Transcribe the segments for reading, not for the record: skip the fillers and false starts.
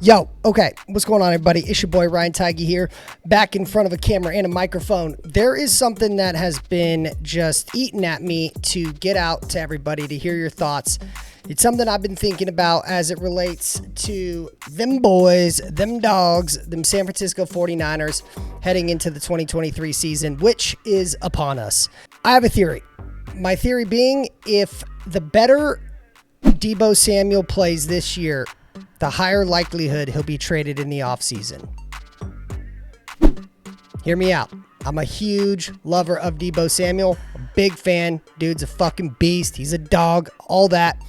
Yo, okay, what's going on, everybody? It's your boy Ryan Tigey here, back in front of a camera and a microphone. There is something that has been just eating at me to get out to everybody to hear your thoughts. It's something I've been thinking about as it relates to them boys, them dogs, them San Francisco 49ers heading into the 2023 season, which is upon us. I have a theory. My theory being, if the better Deebo Samuel plays this year, the higher likelihood he'll be traded in the offseason. Hear me out. I'm a huge lover of Deebo Samuel. A big fan. Dude's a fucking beast. He's a dog. All that.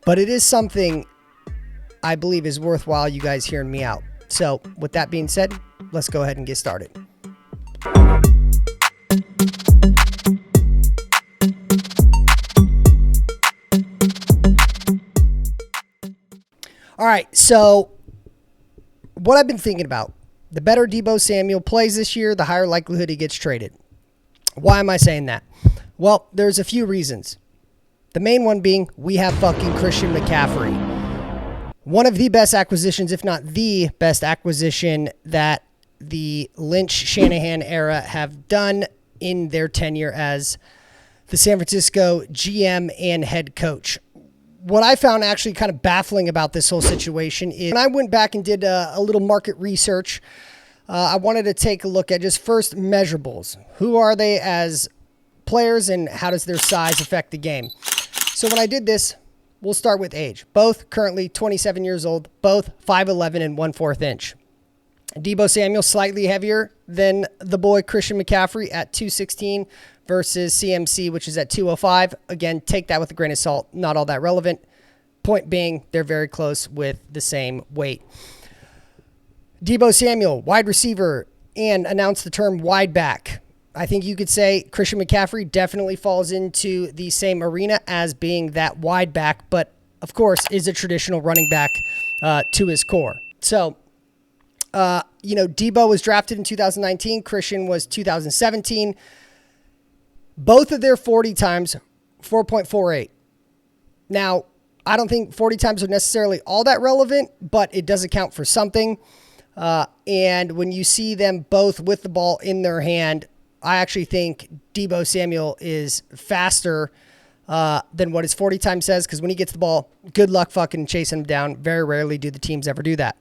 But it is something I believe is worthwhile you guys hearing me out. So with that being said, let's go ahead and get started. All right, so what I've been thinking about, the better Deebo Samuel plays this year, the higher likelihood he gets traded. Why am I saying that? Well, there's a few reasons. The main one being we have fucking Christian McCaffrey. One of the best acquisitions, if not the best acquisition that the Lynch-Shanahan era have done in their tenure as the San Francisco GM and head coach. What I found actually kind of baffling about this whole situation is when I went back and did a little market research, I wanted to take a look at just first measurables. Who are they as players and how does their size affect the game? So when I did this, we'll start with age. Both currently 27 years old, both 5'11" and 1/4 inch. Deebo Samuel slightly heavier than the boy Christian McCaffrey at 216 versus CMC, which is at 205. Again, take that with a grain of salt. Not all that relevant. Point being, they're very close with the same weight. Deebo Samuel, wide receiver, and announced the term wide back. I think you could say Christian McCaffrey definitely falls into the same arena as being that wide back, but of course is a traditional running back to his core. So, Deebo was drafted in 2019. Christian was 2017. Both of their 40 times, 4.48. Now, I don't think 40 times are necessarily all that relevant, but it does account for something. And when you see them both with the ball in their hand, I actually think Deebo Samuel is faster than what his 40 time says, because when he gets the ball, good luck fucking chasing him down. Very rarely do the teams ever do that.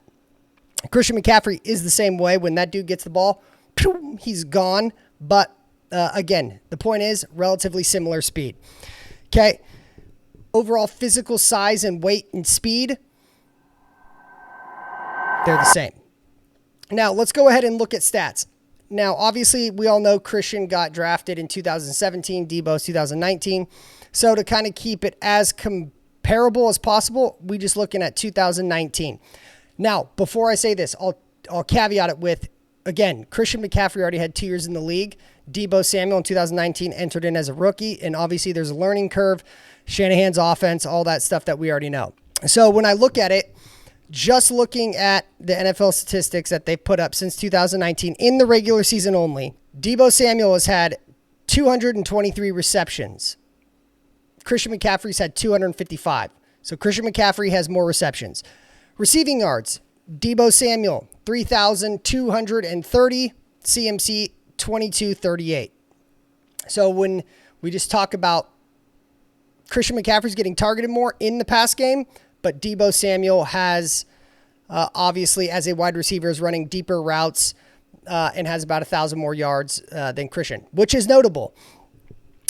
Christian McCaffrey is the same way. When that dude gets the ball, he's gone. But again, the point is relatively similar speed. Okay. Overall physical size and weight and speed, they're the same. Now, let's go ahead and look at stats. Now, obviously, we all know Christian got drafted in 2017, Deebo's 2019. So to kind of keep it as comparable as possible, we just looking at 2019. Now, before I say this, I'll caveat it with, again, Christian McCaffrey already had 2 years in the league. Deebo Samuel in 2019 entered in as a rookie, and obviously there's a learning curve, Shanahan's offense, all that stuff that we already know. So when I look at it, just looking at the NFL statistics that they've put up since 2019 in the regular season only, Deebo Samuel has had 223 receptions. Christian McCaffrey's had 255. So Christian McCaffrey has more receptions. Receiving yards, Deebo Samuel, 3,230, CMC, 2,238. So when we just talk about Christian McCaffrey's getting targeted more in the pass game, but Deebo Samuel has, obviously, as a wide receiver, is running deeper routes and has about 1,000 more yards than Christian, which is notable.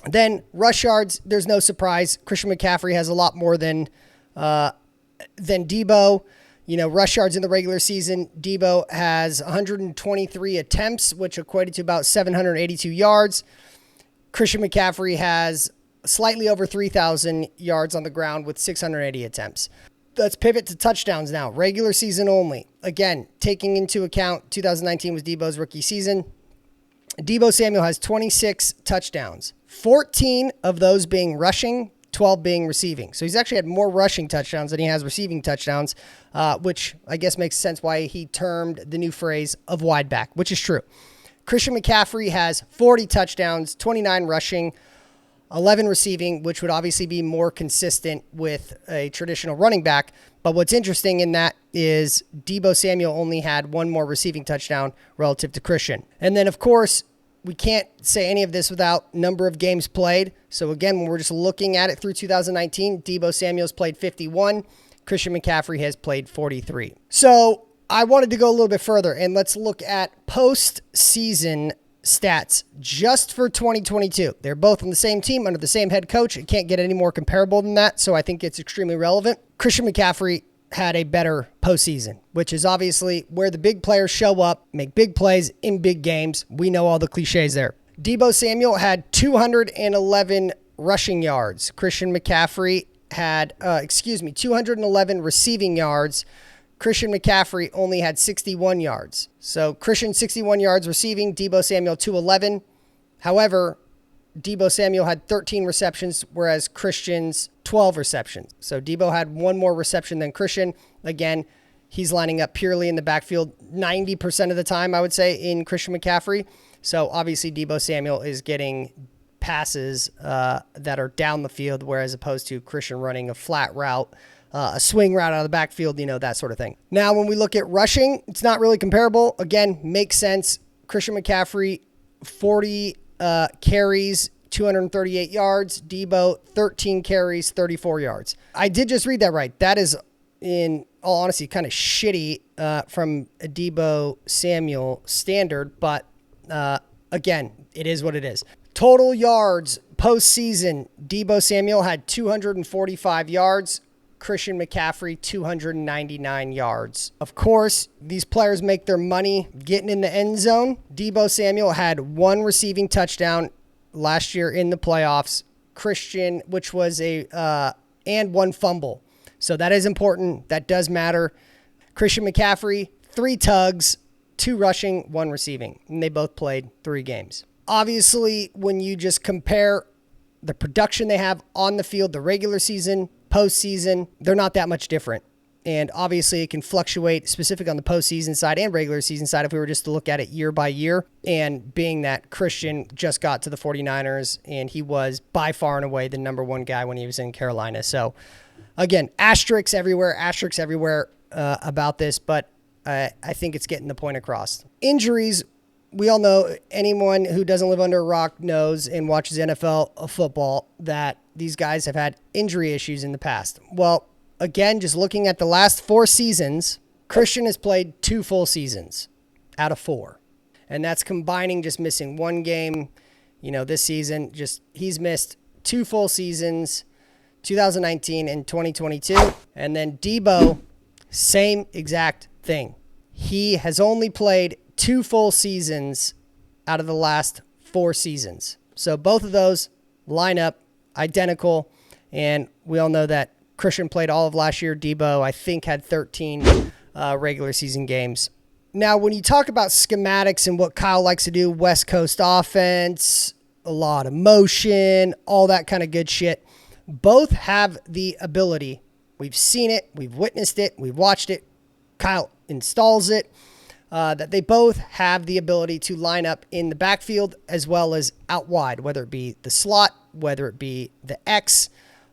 Then rush yards, there's no surprise. Christian McCaffrey has a lot more than Deebo. Rush yards in the regular season, Deebo has 123 attempts, which equated to about 782 yards. Christian McCaffrey has slightly over 3,000 yards on the ground with 680 attempts. Let's pivot to touchdowns now. Regular season only. Again, taking into account 2019 was Deebo's rookie season. Deebo Samuel has 26 touchdowns, 14 of those being rushing, 12 being receiving. So he's actually had more rushing touchdowns than he has receiving touchdowns, which I guess makes sense why he termed the new phrase of wide back, which is true. Christian McCaffrey has 40 touchdowns, 29 rushing, 11 receiving, which would obviously be more consistent with a traditional running back. But what's interesting in that is Deebo Samuel only had one more receiving touchdown relative to Christian. And then, of course, we can't say any of this without number of games played. So again, when we're just looking at it through 2019, Deebo Samuel's played 51. Christian McCaffrey has played 43. So I wanted to go a little bit further, and let's look at postseason stats just for 2022. They're both on the same team under the same head coach. It can't get any more comparable than that, so I think it's extremely relevant. Christian McCaffrey had a better postseason, which is obviously where the big players show up, make big plays in big games. We know all the cliches there. Deebo Samuel had 211 rushing yards. Christian McCaffrey had, 211 receiving yards. Christian McCaffrey only had 61 yards. So Christian 61 yards receiving, Deebo Samuel 211. However, Deebo Samuel had 13 receptions, whereas Christian's 12 receptions. So Deebo had one more reception than Christian. Again, he's lining up purely in the backfield 90% of the time, I would say, in Christian McCaffrey. So obviously Deebo Samuel is getting passes that are down the field, whereas opposed to Christian running a flat route, a swing route out of the backfield, that sort of thing. Now, when we look at rushing, it's not really comparable. Again, makes sense. Christian McCaffrey, 40 carries, 238 yards. Deebo, 13 carries, 34 yards. I did just read that right. That is, in all honesty, kind of shitty from a Deebo Samuel standard, but again, it is what it is. Total yards postseason, Deebo Samuel had 245 yards. Christian McCaffrey, 299 yards. Of course, these players make their money getting in the end zone. Deebo Samuel had one receiving touchdown last year in the playoffs. Christian, which was and one fumble. So that is important. That does matter. Christian McCaffrey, 3 tugs, 2 rushing, 1 receiving. And they both played 3 games. Obviously, when you just compare the production they have on the field, the regular season, postseason, they're not that much different. And obviously it can fluctuate specific on the postseason side and regular season side if we were just to look at it year by year. And being that Christian just got to the 49ers and he was by far and away the number 1 guy when he was in Carolina. So again, asterisks everywhere about this, but I think it's getting the point across. Injuries, we all know, anyone who doesn't live under a rock knows and watches NFL football that these guys have had injury issues in the past. Well, again, just looking at the last 4 seasons, Christian has played 2 full seasons out of 4. And that's combining just missing 1 game, this season. He's missed 2 full seasons, 2019 and 2022. And then Deebo, same exact thing. He has only played 2 full seasons out of the last 4 seasons. So both of those line up identical. And we all know that Christian played all of last year. Deebo, I think, had 13 regular season games. Now, when you talk about schematics and what Kyle likes to do, West Coast offense, a lot of motion, all that kind of good shit, both have the ability. We've seen it. We've witnessed it. We've watched it. Kyle installs it. That they both have the ability to line up in the backfield as well as out wide, whether it be the slot, whether it be the X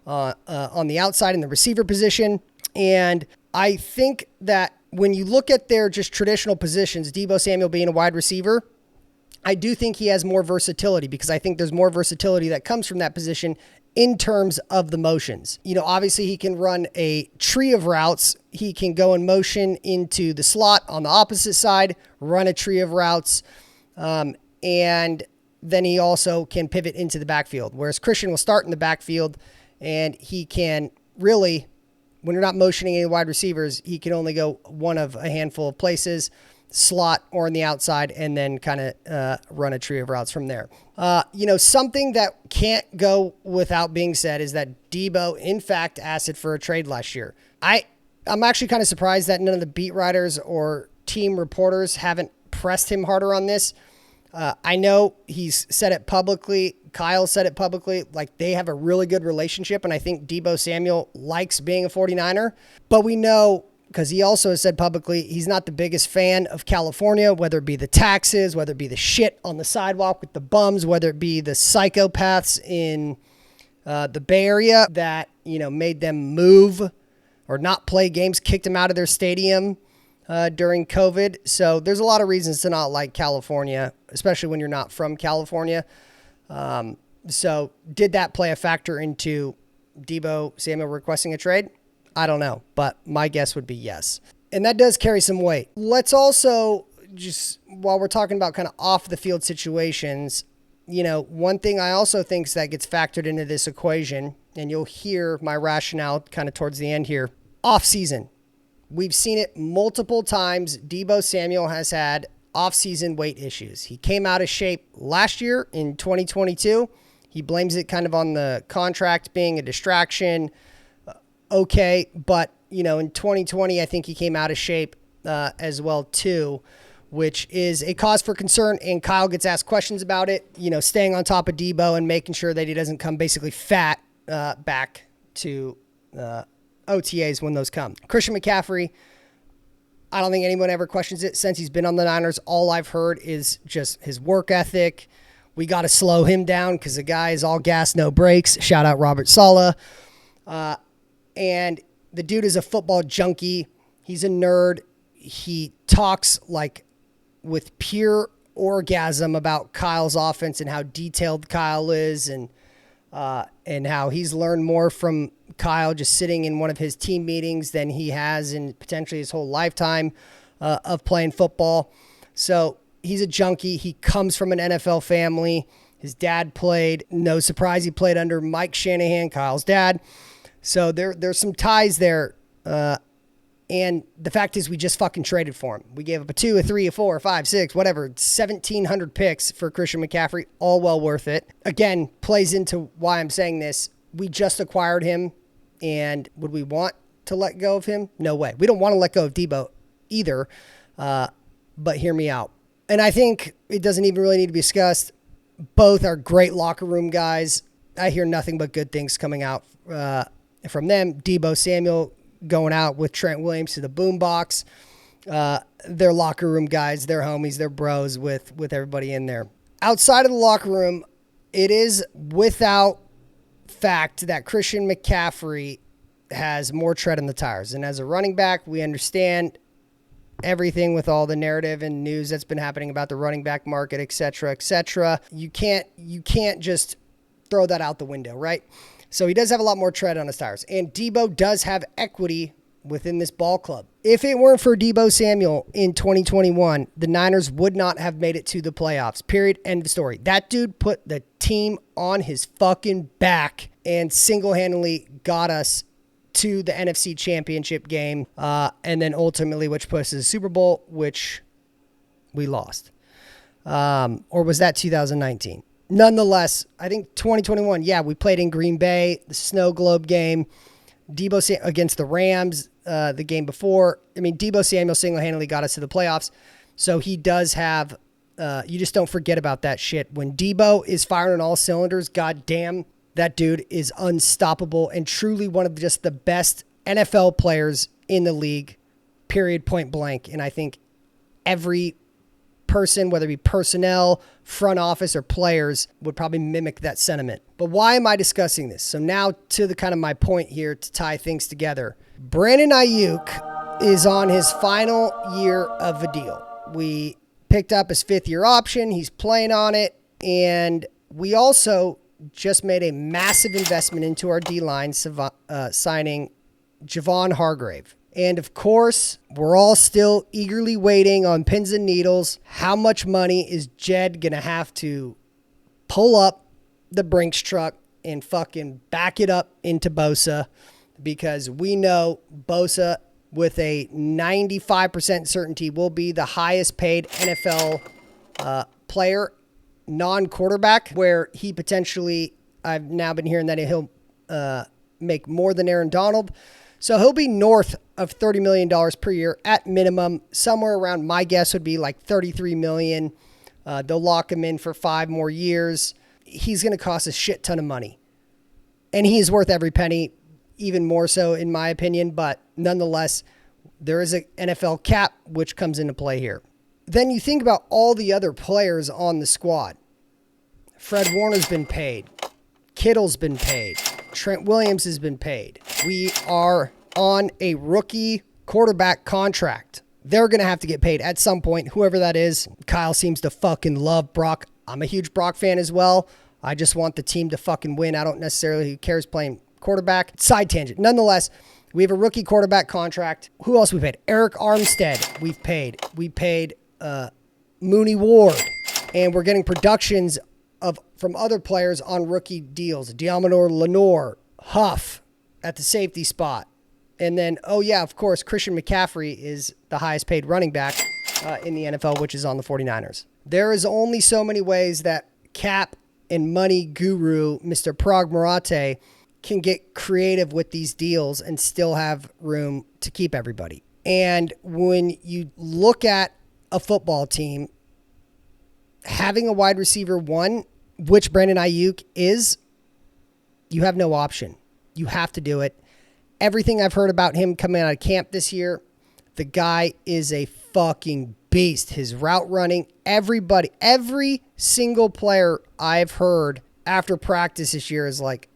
on the outside in the receiver position. And I think that when you look at their just traditional positions, Deebo Samuel being a wide receiver, I do think he has more versatility because I think there's more versatility that comes from that position in terms of the motions. Obviously he can run a tree of routes. He can go in motion into the slot on the opposite side, run a tree of routes, and then he also can pivot into the backfield. Whereas Christian will start in the backfield, and he can really, when you're not motioning any wide receivers, he can only go one of a handful of places, slot or on the outside, and then kind of run a tree of routes from there. Something that can't go without being said is that Deebo, in fact, asked for a trade last year. I'm actually kind of surprised that none of the beat writers or team reporters haven't pressed him harder on this. I know he's said it publicly. Kyle said it publicly. Like, they have a really good relationship, and I think Deebo Samuel likes being a 49er. But we know, because he also has said publicly, he's not the biggest fan of California, whether it be the taxes, whether it be the shit on the sidewalk with the bums, whether it be the psychopaths in the Bay Area that, made them move or not play games, kicked him out of their stadium during COVID. So there's a lot of reasons to not like California, especially when you're not from California. So did that play a factor into Deebo Samuel requesting a trade? I don't know, but my guess would be yes. And that does carry some weight. Let's also just, while we're talking about kind of off the field situations, you know, one thing I also think that gets factored into this equation, and you'll hear my rationale kind of towards the end here, off season. We've seen it multiple times. Deebo Samuel has had off-season weight issues. He came out of shape last year in 2022. He blames it kind of on the contract being a distraction. Okay, but, you know, in 2020, I think he came out of shape as well, too, which is a cause for concern. And Kyle gets asked questions about it, you know, staying on top of Deebo and making sure that he doesn't come basically fat back to OTAs when those come. Christian McCaffrey, I don't think anyone ever questions it since he's been on the Niners. All I've heard is just his work ethic. We got to slow him down because the guy is all gas, no brakes. Shout out Robert Saleh. And the dude is a football junkie. He's a nerd. He talks like with pure orgasm about Kyle's offense and how detailed Kyle is, and how he's learned more from Kyle just sitting in one of his team meetings than he has in potentially his whole lifetime of playing football. So he's a junkie. He comes from an NFL family. His dad played. No surprise, he played under Mike Shanahan, Kyle's dad. So there's some ties there. And the fact is we just fucking traded for him. We gave up a 2, a 3, a 4, a 5, 6, whatever, 1,700 picks for Christian McCaffrey, all well worth it. Again, plays into why I'm saying this. We just acquired him, and would we want to let go of him? No way. We don't want to let go of Deebo either, but hear me out. And I think it doesn't even really need to be discussed. Both are great locker room guys. I hear nothing but good things coming out from them. Deebo Samuel going out with Trent Williams to the boombox. They're locker room guys. They're homies. They're bros with everybody in there. Outside of the locker room, it is without fact that Christian McCaffrey has more tread on the tires. And as a running back, we understand everything with all the narrative and news that's been happening about the running back market, et cetera, et cetera. You can't just throw that out the window, right? So he does have a lot more tread on his tires. And Deebo does have equity within this ball club. If it weren't for Deebo Samuel in 2021, the Niners would not have made it to the playoffs. Period. End of story. That dude put the team on his fucking back and single-handedly got us to the NFC Championship game, and then ultimately, which put us to the Super Bowl, which we lost. Or was that 2019? Nonetheless, I think 2021, yeah, we played in Green Bay, the Snow Globe game, Deebo against the Rams, the game before. I mean, Deebo Samuel single-handedly got us to the playoffs, so he does have, you just don't forget about that shit. When Deebo is firing on all cylinders, goddamn, that dude is unstoppable and truly one of just the best NFL players in the league, period, point blank. And I think every person, whether it be personnel, front office, or players, would probably mimic that sentiment. But why am I discussing this? So now to the kind of my point here to tie things together. Brandon Ayuk is on his final year of a deal. We picked up his 5th-year option. He's playing on it. And we also just made a massive investment into our D-line, signing Javon Hargrave. And of course, we're all still eagerly waiting on pins and needles. How much money is Jed going to have to pull up the Brinks truck and fucking back it up into Bosa? Because we know Bosa, with a 95% certainty, will be the highest paid NFL player, non-quarterback, where he potentially, I've now been hearing that he'll make more than Aaron Donald. So he'll be north of $30 million per year at minimum, somewhere around, my guess would be like $33 million. They'll lock him in for 5 more years. He's going to cost a shit ton of money. And he is worth every penny, even more so in my opinion. But nonetheless, there is an NFL cap, which comes into play here. Then you think about all the other players on the squad. Fred Warner's been paid. Kittle's been paid. Trent Williams has been paid. We are on a rookie quarterback contract. They're going to have to get paid at some point, whoever that is. Kyle seems to fucking love Brock. I'm a huge Brock fan as well. I just want the team to fucking win. I don't necessarily cares playing quarterback. Side tangent. Nonetheless, we have a rookie quarterback contract. Who else we paid? Eric Armstead we've paid. We paid Mooney Ward. And we're getting productions from other players on rookie deals. Diamador Lenore, Huff at the safety spot. And then, oh yeah, of course, Christian McCaffrey is the highest paid running back in the NFL, which is on the 49ers. There is only so many ways that cap and money guru, Mr. Prag Marate, can get creative with these deals and still have room to keep everybody. And when you look at a football team, having a wide receiver one, which Brandon Ayuk is, you have no option. You have to do it. Everything I've heard about him coming out of camp this year, the guy is a fucking beast. His route running, every single player I've heard after practice this year is like,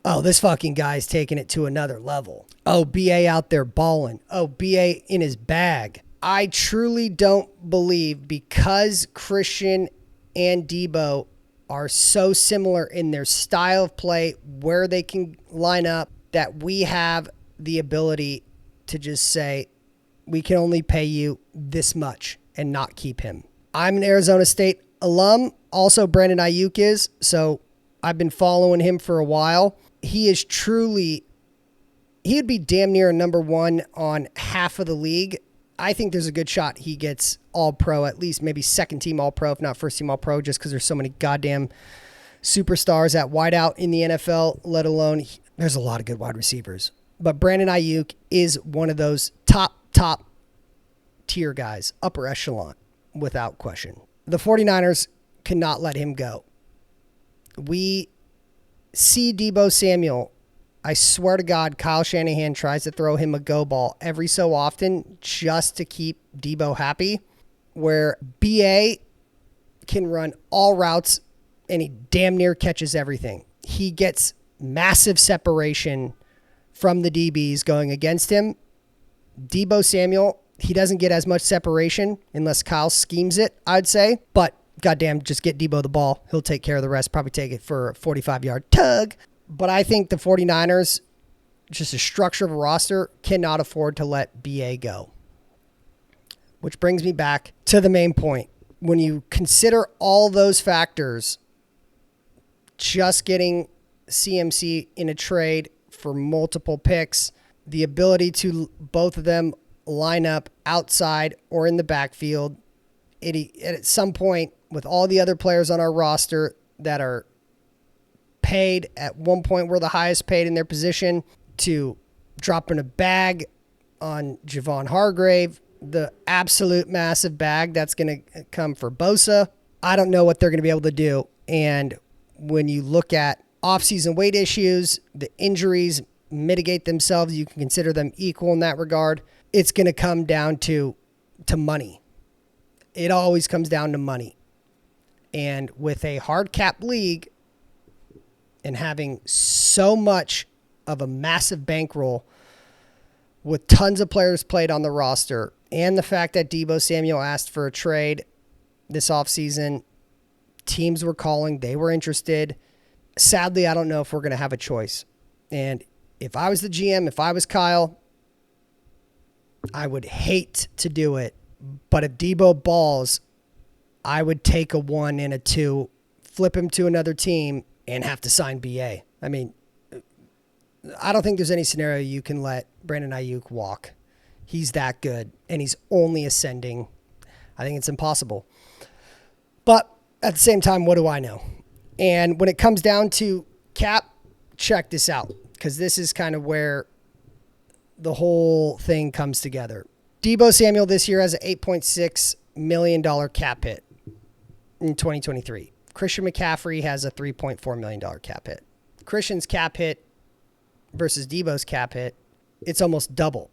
oh, this fucking guy's taking it to another level. Oh, BA out there balling. Oh, BA in his bag. I truly don't believe, because Christian and Deebo are so similar in their style of play, where they can line up, that we have the ability to just say, we can only pay you this much and not keep him. I'm an Arizona State alum. Also, Brandon Ayuk is. So I've been following him for a while. He is truly, he would be damn near a number one on half of the league. I think there's a good shot he gets all-pro, at least maybe second-team all-pro, if not first-team all-pro, just because there's so many goddamn superstars at wideout in the NFL, let alone there's a lot of good wide receivers. But Brandon Ayuk is one of those top tier guys, upper echelon, without question. The 49ers cannot let him go. We see Deebo Samuel. I swear to God, Kyle Shanahan tries to throw him a go ball every so often just to keep Deebo happy, where BA can run all routes and he damn near catches everything. He gets massive separation from the DBs going against him. Deebo Samuel, he doesn't get as much separation unless Kyle schemes it, I'd say. But goddamn, just get Deebo the ball. He'll take care of the rest, probably take it for a 45-yard tug. But I think the 49ers, just a structure of a roster, cannot afford to let BA go. Which brings me back to the main point. When you consider all those factors, just getting CMC in a trade for multiple picks, the ability to both of them line up outside or in the backfield, at some point with all the other players on our roster that are paid, at one point we're the highest paid in their position, to dropping a bag on Javon Hargrave, the absolute massive bag that's going to come for Bosa. I don't know what they're going to be able to do. And when you look at offseason weight issues, the injuries mitigate themselves, you can consider them equal in that regard. It's going to come down to money. It always comes down to money. And with a hard cap league and having so much of a massive bankroll with tons of players played on the roster, and the fact that Deebo Samuel asked for a trade this offseason, teams were calling, they were interested. Sadly, I don't know if we're going to have a choice. And if I was the GM, if I was Kyle, I would hate to do it. But if Deebo balls, I would take a 1 and a 2, flip him to another team, and have to sign BA. I mean, I don't think there's any scenario you can let Brandon Ayuk walk. He's that good, and he's only ascending. I think it's impossible. But at the same time, what do I know? And when it comes down to cap, check this out, because this is kind of where the whole thing comes together. Deebo Samuel this year has an $8.6 million cap hit in 2023. Christian McCaffrey has a $3.4 million cap hit. Christian's cap hit versus Deebo's cap hit, it's almost double.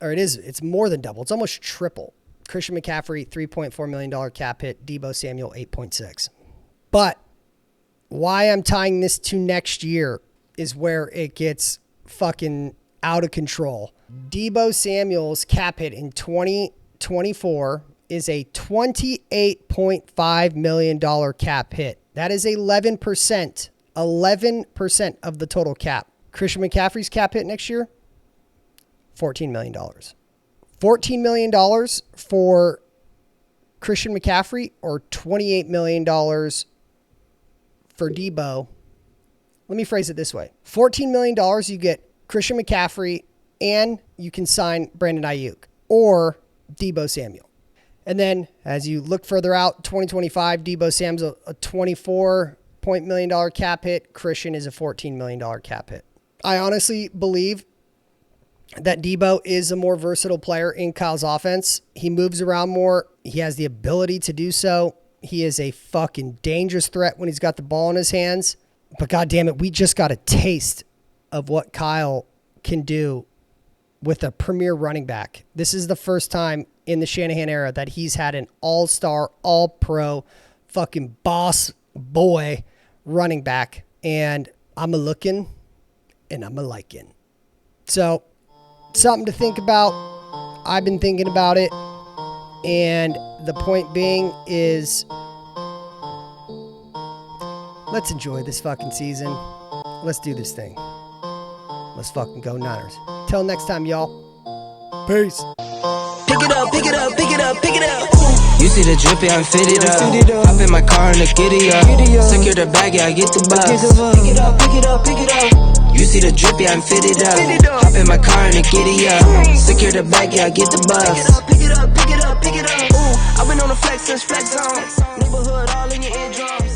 Or it's more than double. It's almost triple. Christian McCaffrey, $3.4 million cap hit. Deebo Samuel, 8.6. But why I'm tying this to next year is where it gets fucking out of control. Deebo Samuel's cap hit in 2024 is a $28.5 million cap hit. That is 11%. 11% of the total cap. Christian McCaffrey's cap hit next year, $14 million. $14 million for Christian McCaffrey or $28 million for Deebo. Let me phrase it this way. $14 million, you get Christian McCaffrey and you can sign Brandon Ayuk or Deebo Samuel. And then as you look further out, 2025, Deebo Samuel's a $24 million cap hit. Christian is a $14 million cap hit. I honestly believe that Deebo is a more versatile player in Kyle's offense. He moves around more. He has the ability to do so. He is a fucking dangerous threat when he's got the ball in his hands. But God damn it, we just got a taste of what Kyle can do with a premier running back. This is the first time in the Shanahan era that he's had an all-star, all-pro, fucking boss boy running back. And I'm a-looking and I'm a-liking. So, something to think about. I've been thinking about it. And the point being is, let's enjoy this fucking season. Let's do this thing. Let's fucking go Niners. Till next time, y'all. Peace. Pick it up, pick it up, pick it up, pick it up. You see the drippy, I'm fitted up. Hop in my car and the giddy up. Secure the bag, yeah, I get the bus. Pick it up, pick it up, pick it up. You see the drippy, I'm fitted up. Hop in my car and the giddy up. Secure the bag, yeah, I get the bus. Pick it up, pick it up, pick it up, pick it up. Ooh, I've been on the flex since flex zone. Neighborhood all in your eardrums.